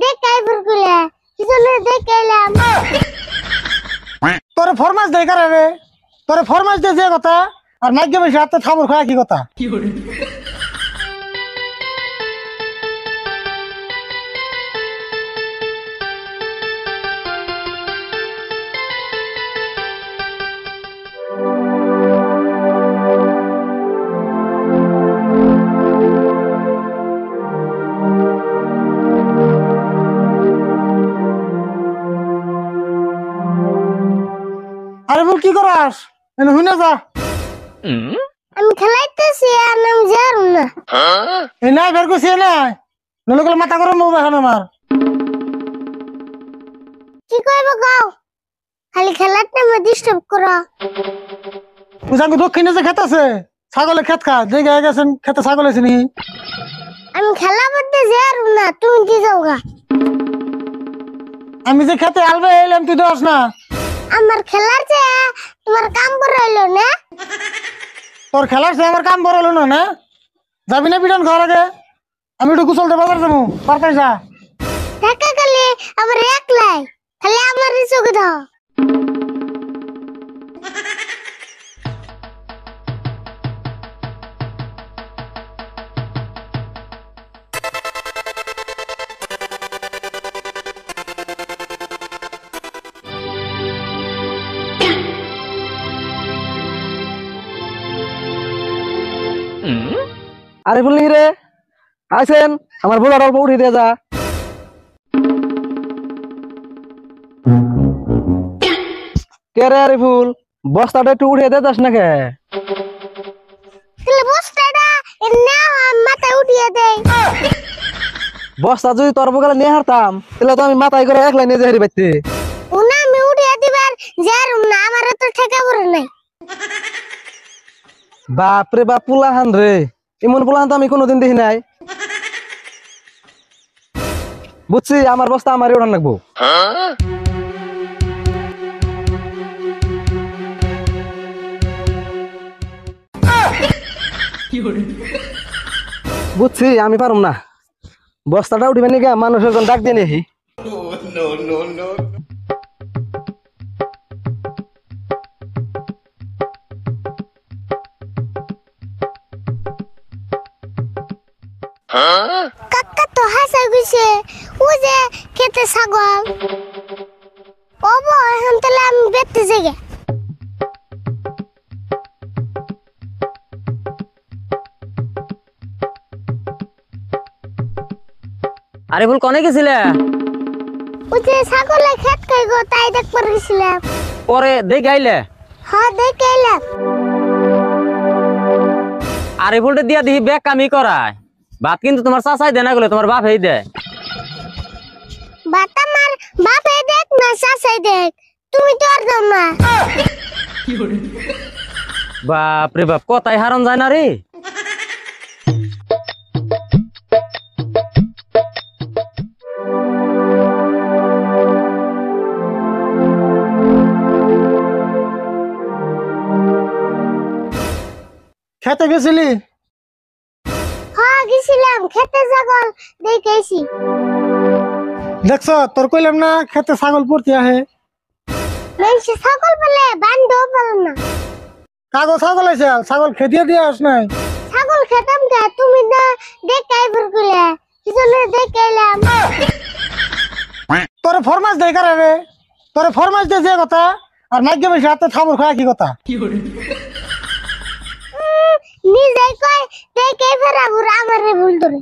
দেখাই ফুরকুলে কিজন্য দেখাইলাম তোরে ফরমাস দেই করে রে তোরে ফরমাস দে যে কথা আর নাগ্য বেশি হাতে থাবর খায় কি কথা আরে বল কি করাস এনে হুইনা যা আমি খেলাইতেছি আমি জানো না এই নাই বের করছি নাই নলে গেলে মাথা গরম হবে এখন আমার কি কইব গাও খালি খেলাতে মে ডিস্টার্ব করা বুঝাঙ্গ দক্ষিণে যে খেত আছে ছাগলে খেত খা যে গায়ে গেছেন খেতে ছাগল আছে নাকি আমি খেলা করতে জানো না তুমি কি যাওগা আমি যে খেতে আলবে এলাম তুই দোস না আমার খেলার যে তোমার কাম করে হইলো না তোর খেলার সে আমার কাম বড় হলো না যাবি না বিডন ঘর আগে আমি একটু গুছলতে বাজার যাবো পারতাই যা দেখা গেলে আবার একলাই খালি আমার চোখে দাও আরে বললি রে আইছেন আমার বুড়ার অল্প উঠে দিয়ে যা কে রে আরে ফুল বস্তাটা একটু উঠিয়ে দে যাস না কে তাহলে বস্তাটা না মাথায় উঠিয়ে দেই বস্তা যদি তোর বগলে নিয়ে হারতাম তাহলে তো আমি মাথায় করে একলাই নিয়ে যাই বাইতে উনা আমি উঠিয়ে দিবার জানো না আমার তো ঠেকা পড়ে নাই বাপ রে বাপ পুলাহান রে এমন পুলাহান তো আমি কোনোদিন দেখি নাই বুঝছি আমার বস্তা আমারই ওঠান লাগবো বুঝছি আমি পারুম না বস্তাটা উঠিবে নাকি মানুষের জন ডাক দিয়ে নেহি কাকা তো হাসা গেছে ও যে খেতে ছাগল ওবো এখন তাহলে আমি বেতে জেগে আরে ফুল কনে গেছিলে ও যে ছাগলে খেত খাই গো তাই দেখবার গেছিলাম পরে দেখে আইলে হ্যাঁ দেখে এলাম আরে ফুলটা দিয়া দিহি ব্যাগ কামি করায় ভাত কিন্তু তোমার চাচাই দেয় না গেলে তোমার বাপ এই দেয় বাত আমার বাপে দেখ না শাসাই দেখ তুমি তো আর দাও না বাপ রে বাপ কথাই হারন যায় না রে খেতে গেছিলি হ্যাঁ গেছিলাম খেতে ছাগল দেখেছি দেখছ তোর কইলাম না খেতে ছাগল পড়তে আহে মানুষ ছাগল বলে বান্ধব বলে না কাগজ ছাগল আছে ছাগল খেতে দিয়ে আস নাই ছাগল খেতাম কে তুমি না দেখাই ফুরকুলে কিজন্য দেখাইলাম তোরে ফরমাস দেই করে রে তোরে ফরমাস দে যে কথা আর নাগ্য বেশি হাতে থাবর খায় কি কথা নিজে কয় দেখাই ফেরাবুর আমারে ভুল ধরে